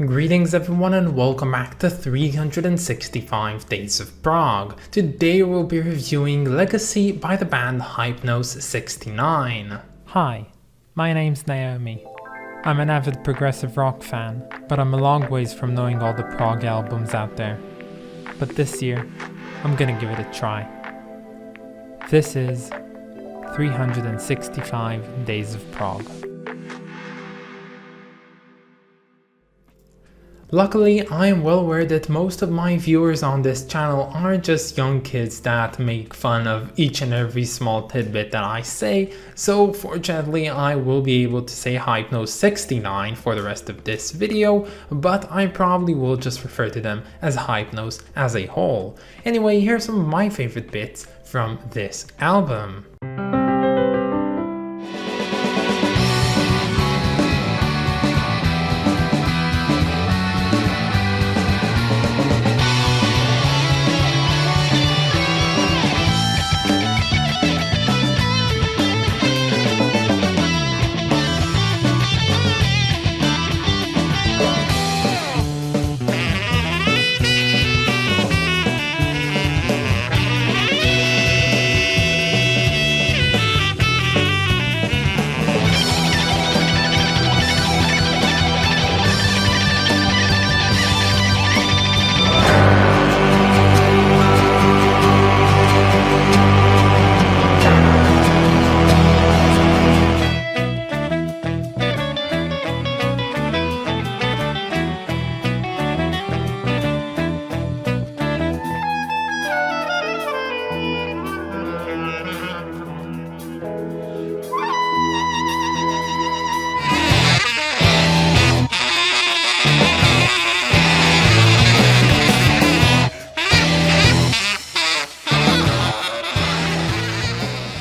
Greetings everyone and welcome back to 365 Days of Prog. Today we'll be reviewing Legacy by the band Hypnos 69. Hi, my name's Naomi. I'm an avid progressive rock fan, but I'm a long ways from knowing all the prog albums out there. But this year, I'm gonna give it a try. This is 365 Days of Prog. Luckily, I am well aware that most of my viewers on this channel are just young kids that make fun of each and every small tidbit that I say, so fortunately I will be able to say Hypnos 69 for the rest of this video, but I probably will just refer to them as Hypnos as a whole. Anyway, here's some of my favorite bits from this album.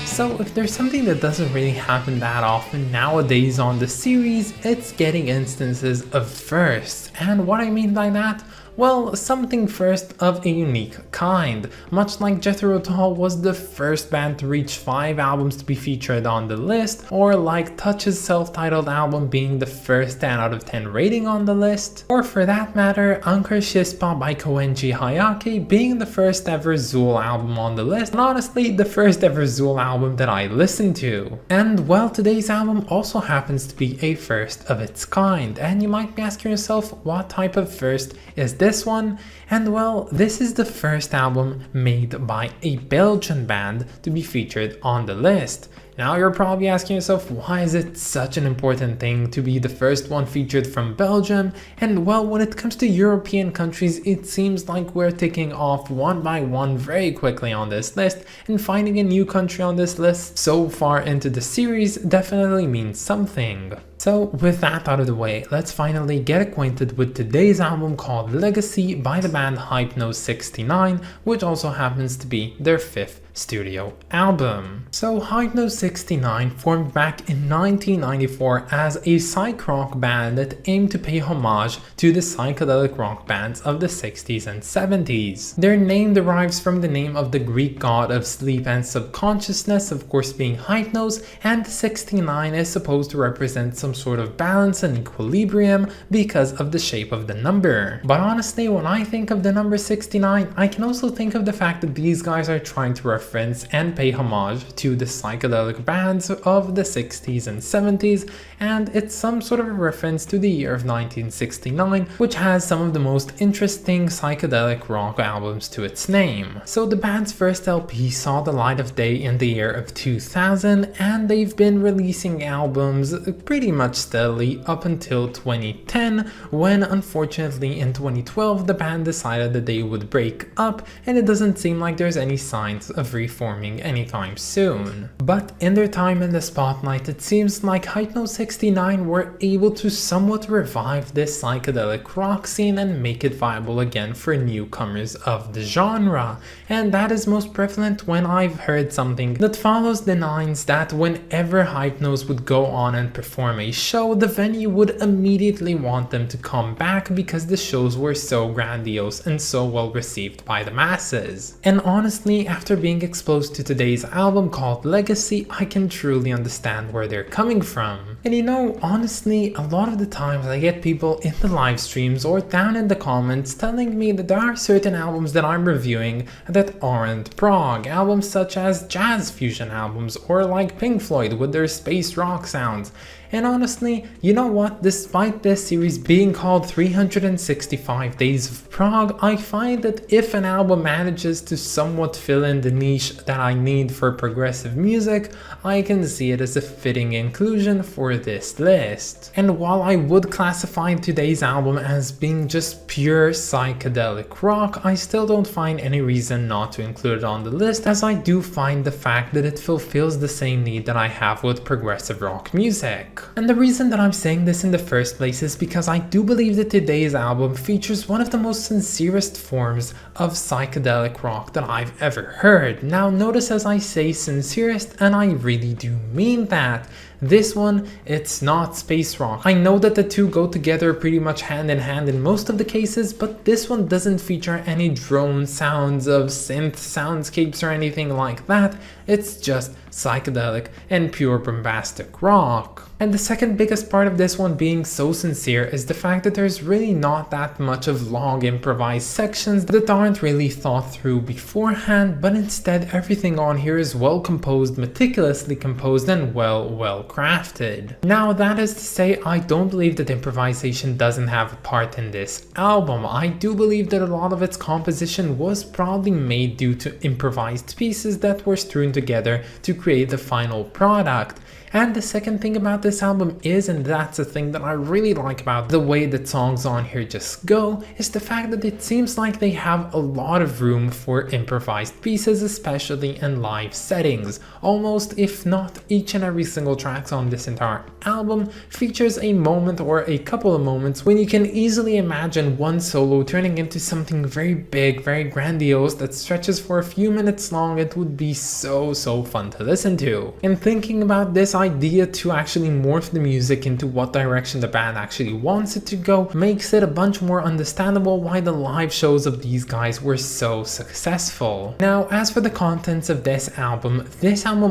So if there's something that doesn't really happen that often nowadays on the series, it's getting instances of firsts. And what I mean by that? Well, something first of a unique kind. Much like Jethro Tull was the first band to reach 5 albums to be featured on the list, or like Touch's self-titled album being the first 10 out of 10 rating on the list, or for that matter, Anchor Shispa by Koenji Hayake being the first ever Zool album on the list, and honestly the first ever Zool album that I listened to. And well, today's album also happens to be a first of its kind, and you might be asking yourself, what type of first is this one? And well, this is the first album made by a Belgian band to be featured on the list. Now you're probably asking yourself, why is it such an important thing to be the first one featured from Belgium? And well, when it comes to European countries, it seems like we're ticking off one by one very quickly on this list, and finding a new country on this list so far into the series definitely means something. So with that out of the way, let's finally get acquainted with today's album called Legacy by the band Hypnos 69, which also happens to be their 5th studio album. So Hypnos 69 formed back in 1994 as a psych rock band that aimed to pay homage to the psychedelic rock bands of the 60s and 70s. Their name derives from the name of the Greek god of sleep and subconsciousness, of course being Hypnos, and 69 is supposed to represent some sort of balance and equilibrium because of the shape of the number. But honestly, when I think of the number 69, I can also think of the fact that these guys are trying to reference and pay homage to the psychedelic bands of the 60s and 70s, and it's some sort of a reference to the year of 1969, which has some of the most interesting psychedelic rock albums to its name. So the band's first LP saw the light of day in the year of 2000, and they've been releasing albums pretty much steadily up until 2010, when unfortunately in 2012 the band decided that they would break up, and it doesn't seem like there's any signs of reforming anytime soon. But in their time in the spotlight, it seems like Hypnos 69 were able to somewhat revive this psychedelic rock scene and make it viable again for newcomers of the genre, and that is most prevalent when I've heard something that follows the lines that whenever Hypnos would go on and perform a show, the venue would immediately want them to come back because the shows were so grandiose and so well received by the masses. And honestly, after being being exposed to today's album called Legacy, I can truly understand where they're coming from. And you know, honestly, a lot of the times I get people in the live streams or down in the comments telling me that there are certain albums that I'm reviewing that aren't prog, albums such as jazz fusion albums or like Pink Floyd with their space rock sounds. And honestly, you know what, despite this series being called 365 Days of Prog, I find that if an album manages to somewhat fill in the niche that I need for progressive music, I can see it as a fitting inclusion for this list. And while I would classify today's album as being just pure psychedelic rock, I still don't find any reason not to include it on the list, as I do find the fact that it fulfills the same need that I have with progressive rock music. And the reason that I'm saying this in the first place is because I do believe that today's album features one of the most sincerest forms of psychedelic rock that I've ever heard. Now notice as I say sincerest, and I really do mean that. This one, it's not space rock. I know that the two go together pretty much hand in hand in most of the cases, but this one doesn't feature any drone sounds of synth soundscapes or anything like that. It's just psychedelic and pure bombastic rock. And the second biggest part of this one being so sincere is the fact that there's really not that much of long improvised sections that aren't really thought through beforehand, but instead everything on here is well composed, meticulously composed, and well crafted. Now that is to say, I don't believe that improvisation doesn't have a part in this album. I do believe that a lot of its composition was probably made due to improvised pieces that were strewn together to create the final product. And the second thing about this album is, and that's the thing that I really like about the way that songs on here just go, is the fact that it seems like they have a lot of room for improvised pieces, especially in live settings. Almost, if not each and every single track on this entire album features a moment or a couple of moments when you can easily imagine one solo turning into something very big, very grandiose that stretches for a few minutes long. It would be so fun to listen to. And thinking about this idea to actually morph the music into what direction the band actually wants it to go makes it a bunch more understandable why the live shows of these guys were so successful. Now, as for the contents of this album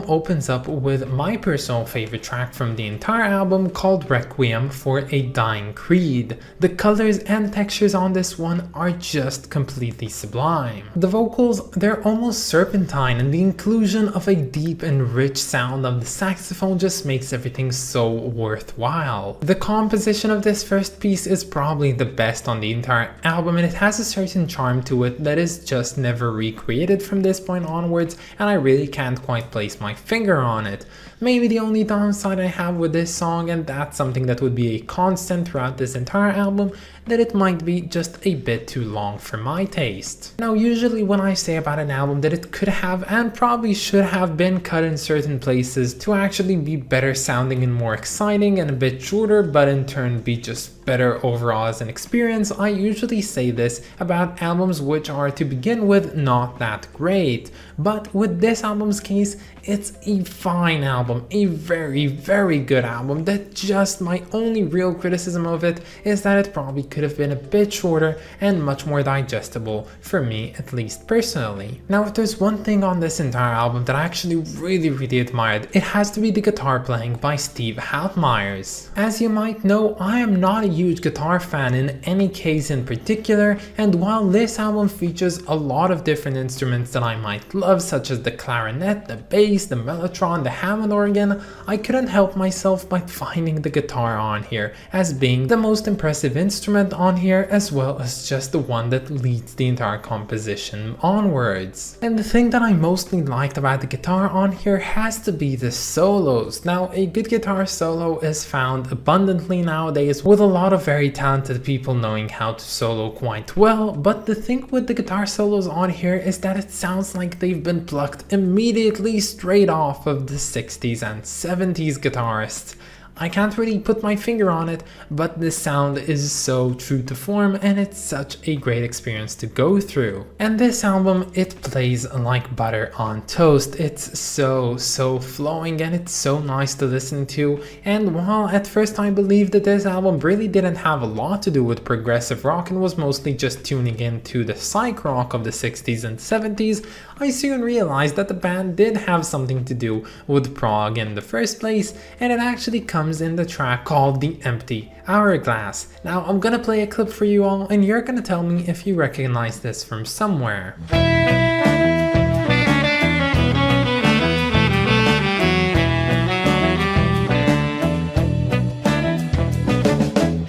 opens up with my personal favorite track from the entire album called Requiem for a Dying Creed. The colors and textures on this one are just completely sublime. The vocals, they're almost serpentine, and the inclusion of a deep and rich sound of the saxophone just makes everything so worthwhile. The composition of this first piece is probably the best on the entire album, and it has a certain charm to it that is just never recreated from this point onwards, and I really can't quite place my finger on it. Maybe the only downside I have with this song, and that's something that would be a constant throughout this entire album, that it might be just a bit too long for my taste. Now, usually when I say about an album that it could have and probably should have been cut in certain places to actually be better sounding and more exciting and a bit shorter, but in turn be just better overall as an experience, I usually say this about albums which are to begin with not that great. But with this album's case, it's a fine album, a very good album that just my only real criticism of it is that it probably could have been a bit shorter and much more digestible for me, at least personally. Now, if there's one thing on this entire album that I actually really admired, it has to be the guitar playing by Steve Halpmeyers. As you might know, I am not a huge guitar fan in any case in particular, and while this album features a lot of different instruments that I might love, such as the clarinet, the bass, the mellotron, the Hammond organ, I couldn't help myself by finding the guitar on here as being the most impressive instrument on here, as well as just the one that leads the entire composition onwards. And the thing that I mostly liked about the guitar on here has to be the solos. Now, a good guitar solo is found abundantly nowadays, with a lot of very talented people knowing how to solo quite well, but the thing with the guitar solos on here is that it sounds like they've been plucked immediately straight off of the 60s and 70s guitarists. I can't really put my finger on it, but the sound is so true to form and it's such a great experience to go through. And this album, it plays like butter on toast. It's so flowing and it's so nice to listen to. And while at first I believed that this album really didn't have a lot to do with progressive rock and was mostly just tuning into the psych rock of the 60s and 70s, I soon realized that the band did have something to do with prog in the first place, and it actually comes in the track called The Empty Hourglass. Now I'm gonna play a clip for you all and you're gonna tell me if you recognize this from somewhere.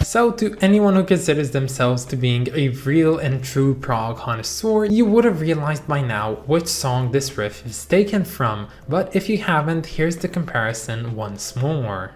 So to anyone who considers themselves to being a real and true prog connoisseur, you would have realized by now which song this riff is taken from, but if you haven't, here's the comparison once more.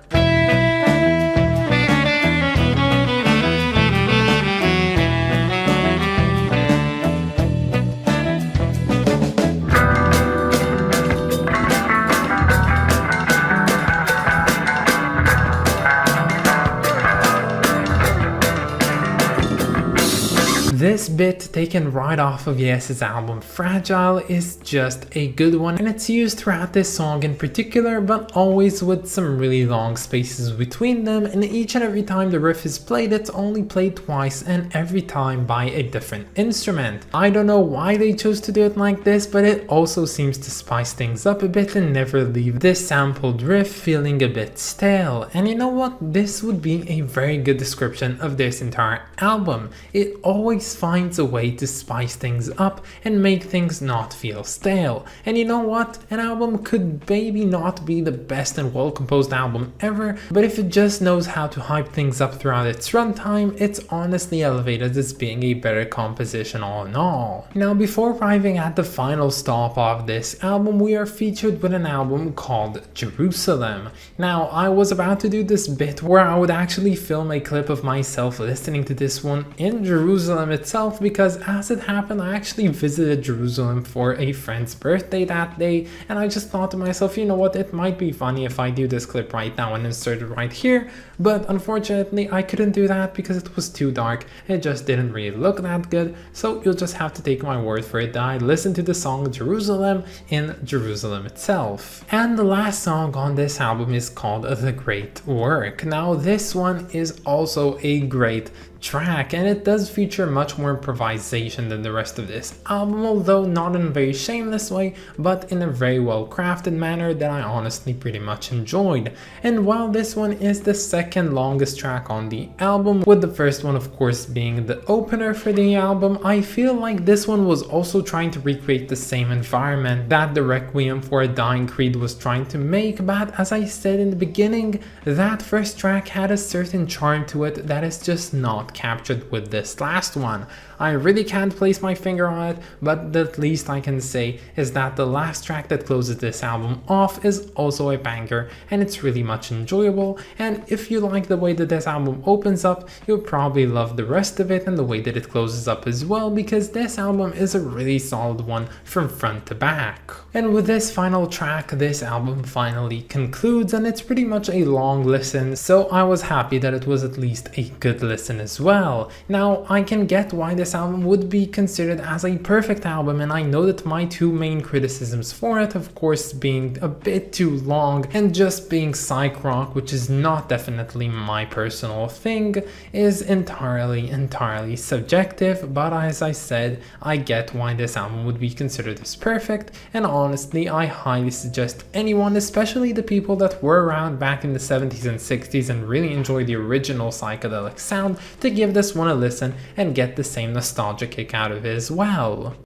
This bit taken right off of Yes's album Fragile is just a good one, and it's used throughout this song in particular, but always with some really long spaces between them, and each and every time the riff is played, it's only played twice and every time by a different instrument. I don't know why they chose to do it like this, but it also seems to spice things up a bit and never leave this sampled riff feeling a bit stale. And you know what? This would be a very good description of this entire album. It always finds a way to spice things up and make things not feel stale. And you know what? An album could maybe not be the best and well composed album ever, but if it just knows how to hype things up throughout its runtime, it's honestly elevated as being a better composition all in all. Now before arriving at the final stop of this album, we are featured with an album called Jerusalem. Now I was about to do this bit where I would actually film a clip of myself listening to this one in Jerusalem itself, because as it happened I actually visited Jerusalem for a friend's birthday that day, and I just thought to myself, you know what, it might be funny if I do this clip right now and insert it right here, but unfortunately I couldn't do that because it was too dark. It just didn't really look that good, so you'll just have to take my word for it that I listened to the song Jerusalem in Jerusalem itself. And the last song on this album is called The Great Work. Now this one is also a great track, and it does feature much more improvisation than the rest of this album, although not in a very shameless way, but in a very well crafted manner that I honestly pretty much enjoyed. And while this one is the second longest track on the album, with the first one of course being the opener for the album, I feel like this one was also trying to recreate the same environment that the Requiem for a Dying Creed was trying to make, but as I said in the beginning, that first track had a certain charm to it that is just not captured with this last one. I really can't place my finger on it, but the least I can say is that the last track that closes this album off is also a banger, and it's really much enjoyable. And if you like the way that this album opens up, you'll probably love the rest of it and the way that it closes up as well, because this album is a really solid one from front to back. And with this final track, this album finally concludes, and it's pretty much a long listen, so I was happy that it was at least a good listen as well. Now I can get why this album would be considered as a perfect album, and I know that my two main criticisms for it, of course, being a bit too long and just being psych rock, which is not definitely my personal thing, is entirely subjective. But as I said, I get why this album would be considered as perfect, and honestly I highly suggest anyone, especially the people that were around back in the 70s and 60s and really enjoyed the original psychedelic sound, to give this one a listen and get the same nostalgia kick out of it as well.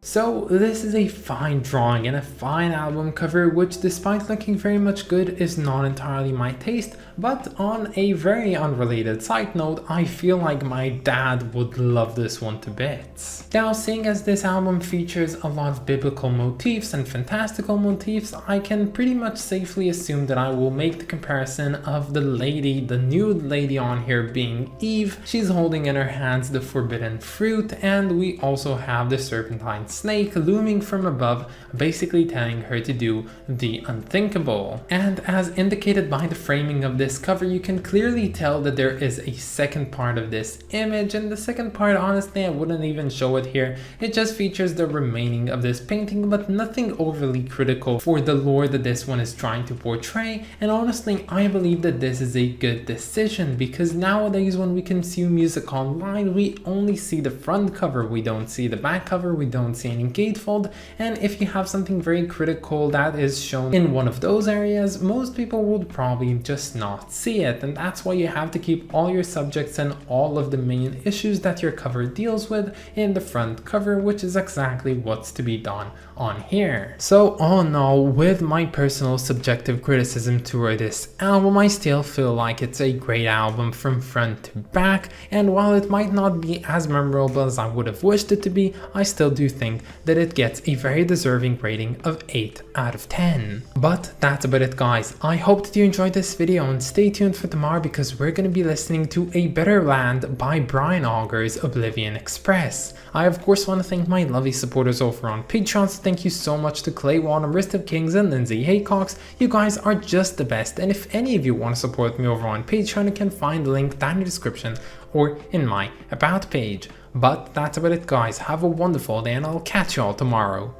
So this is a fine drawing and a fine album cover, which despite looking very much good is not entirely my taste, but on a very unrelated side note, I feel like my dad would love this one to bits. Now, seeing as this album features a lot of biblical motifs and fantastical motifs, I can pretty much safely assume that I will make the comparison of the nude lady on here being Eve. She's holding in her hands the forbidden fruit, and we also have the serpentine snake looming from above, basically telling her to do the unthinkable. And as indicated by the framing of this cover, you can clearly tell that there is a second part of this image, and the second part, honestly, I wouldn't even show it here. It just features the remaining of this painting, but nothing overly critical for the lore that this one is trying to portray. And honestly, I believe that this is a good decision, because nowadays when we consume music online, we only see the front cover, we don't see the back cover, we don't see any gatefold, and if you have something very critical that is shown in one of those areas, most people would probably just not see it. And that's why you have to keep all your subjects and all of the main issues that your cover deals with in the front cover, which is exactly what's to be done on here. So all in all, with my personal subjective criticism toward this album, I still feel like it's a great album from front to back, and while it might not be as memorable as I would have wished it to be, I still do think that it gets a very deserving rating of 8 out of 10. But that's about it, guys. I hope that you enjoyed this video, and stay tuned for tomorrow because we're going to be listening to A Better Land by Brian Auger's Oblivion Express. I of course want to thank my lovely supporters over on Patreon, so thank you so much to Clay Wan, Wrist of Kings, and Lindsay Haycox. You guys are just the best, and if any of you want to support me over on Patreon, you can find the link down in the description or in my about page. But that's about it, guys. Have a wonderful day, and I'll catch you all tomorrow.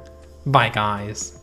Bye, guys.